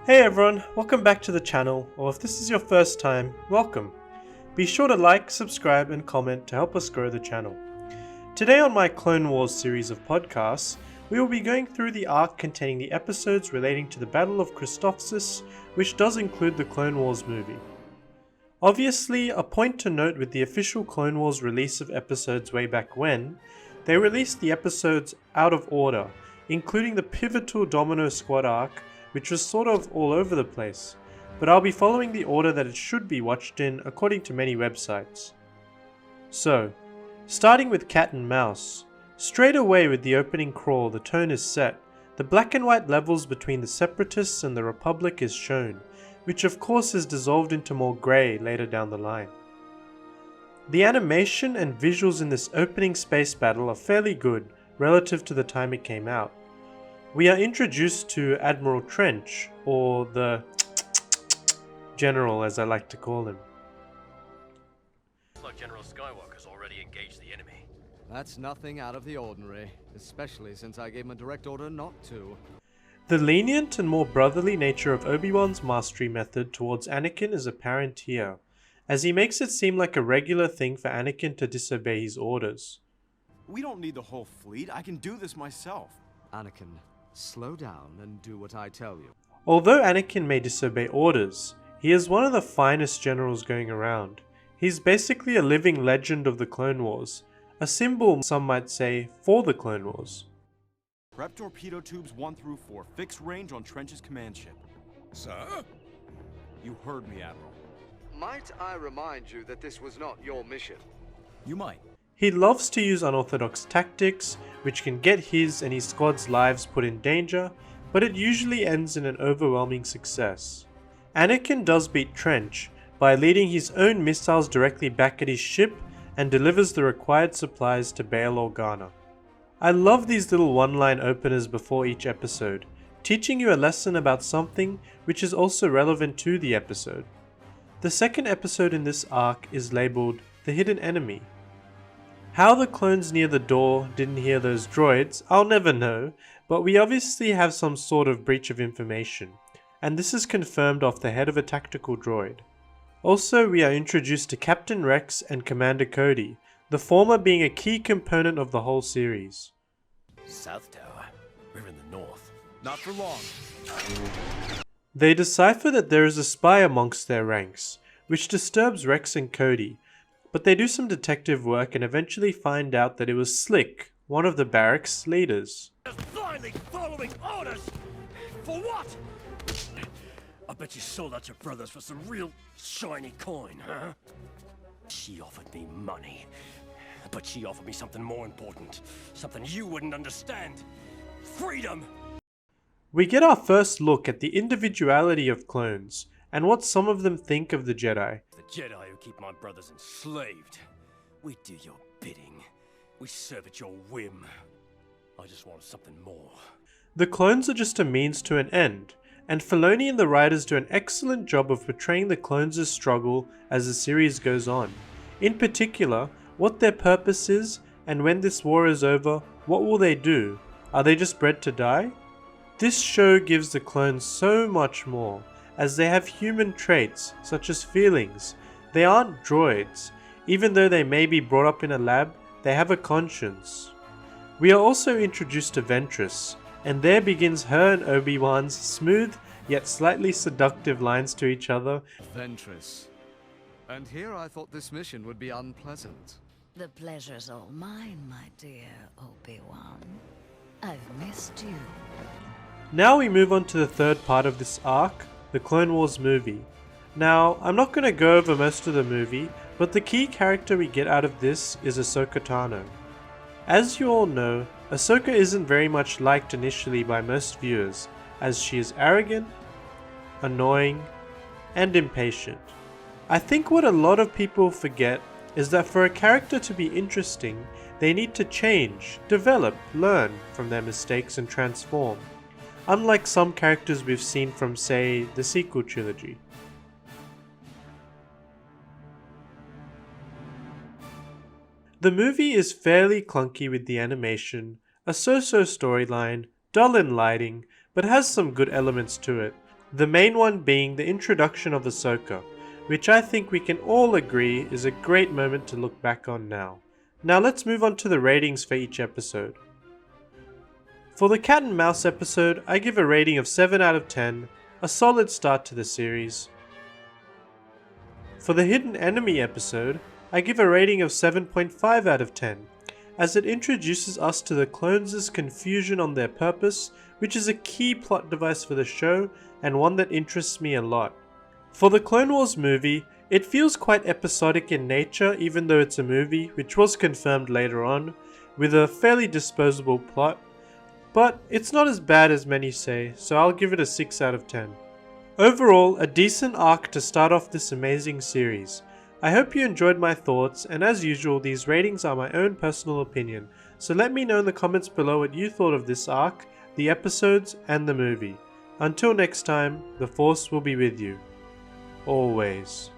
Hey everyone, welcome back to the channel, or if this is your first time, welcome. Be sure to like, subscribe and comment to help us grow the channel. Today on my Clone Wars series of podcasts, we will be going through the arc containing the episodes relating to the Battle of Christophsis, which does include the Clone Wars movie. Obviously, a point to note with the official Clone Wars release of episodes way back when, they released the episodes out of order, including the pivotal Domino Squad arc, which was sort of all over the place, but I'll be following the order that it should be watched in according to many websites. So, starting with Cat and Mouse, straight away with the opening crawl the tone is set, the black and white levels between the Separatists and the Republic is shown, which of course is dissolved into more grey later down the line. The animation and visuals in this opening space battle are fairly good relative to the time it came out. We are introduced to Admiral Trench, or the General as I like to call him. Looks like General Skywalker's already engaged the enemy. That's nothing out of the ordinary, especially since I gave him a direct order not to. The lenient and more brotherly nature of Obi-Wan's mastery method towards Anakin is apparent here, as he makes it seem like a regular thing for Anakin to disobey his orders. We don't need the whole fleet, I can do this myself. Anakin, slow down and do what I tell you. Although Anakin may disobey orders, he is one of the finest generals going around. He's basically a living legend of the Clone Wars, a symbol, some might say, for the Clone Wars. Prep torpedo tubes 1 through 4, fixed range on Trench's command ship. Sir? You heard me, Admiral. Might I remind you that this was not your mission? You might. He loves to use unorthodox tactics, which can get his and his squad's lives put in danger, but it usually ends in an overwhelming success. Anakin does beat Trench by leading his own missiles directly back at his ship and delivers the required supplies to Bail Organa. I love these little one-line openers before each episode, teaching you a lesson about something which is also relevant to the episode. The second episode in this arc is labelled The Hidden Enemy. How the clones near the door didn't hear those droids, I'll never know, but we obviously have some sort of breach of information, and this is confirmed off the head of a tactical droid. Also, we are introduced to Captain Rex and Commander Cody, the former being a key component of the whole series. South Tower. We're in the north. Not for long. They decipher that there is a spy amongst their ranks, which disturbs Rex and Cody, but they do some detective work and eventually find out that it was Slick, one of the barracks leaders. Just blindly following orders! For what? I bet you sold out your brothers for some real shiny coin, huh? She offered me money, but she offered me something more important. Something you wouldn't understand. Freedom! We get our first look at the individuality of clones, and what some of them think of the Jedi. The Jedi who keep my brothers enslaved. We do your bidding. We serve at your whim. I just want something more. The clones are just a means to an end, and Filoni and the writers do an excellent job of portraying the clones' struggle as the series goes on. In particular, what their purpose is, and when this war is over, what will they do? Are they just bred to die? This show gives the clones so much more, as they have human traits, such as feelings. They aren't droids. Even though they may be brought up in a lab, they have a conscience. We are also introduced to Ventress, and there begins her and Obi-Wan's smooth yet slightly seductive lines to each other. Ventress. And here I thought this mission would be unpleasant. The pleasure's all mine, my dear Obi-Wan. I've missed you. Now we move on to the third part of this arc, the Clone Wars movie. Now, I'm not going to go over most of the movie, but the key character we get out of this is Ahsoka Tano. As you all know, Ahsoka isn't very much liked initially by most viewers, as she is arrogant, annoying, and impatient. I think what a lot of people forget is that for a character to be interesting, they need to change, develop, learn from their mistakes and transform, unlike some characters we've seen from, say, the sequel trilogy. The movie is fairly clunky with the animation, a so-so storyline, dull in lighting, but has some good elements to it. The main one being the introduction of Ahsoka, which I think we can all agree is a great moment to look back on now. Now let's move on to the ratings for each episode. For the Cat and Mouse episode, I give a rating of 7 out of 10, a solid start to the series. For the Hidden Enemy episode, I give a rating of 7.5 out of 10, as it introduces us to the clones' confusion on their purpose, which is a key plot device for the show and one that interests me a lot. For the Clone Wars movie, it feels quite episodic in nature even though it's a movie, which was confirmed later on, with a fairly disposable plot, but it's not as bad as many say, so I'll give it a 6 out of 10. Overall, a decent arc to start off this amazing series. I hope you enjoyed my thoughts, and as usual, these ratings are my own personal opinion, so let me know in the comments below what you thought of this arc, the episodes, and the movie. Until next time, the Force will be with you. Always.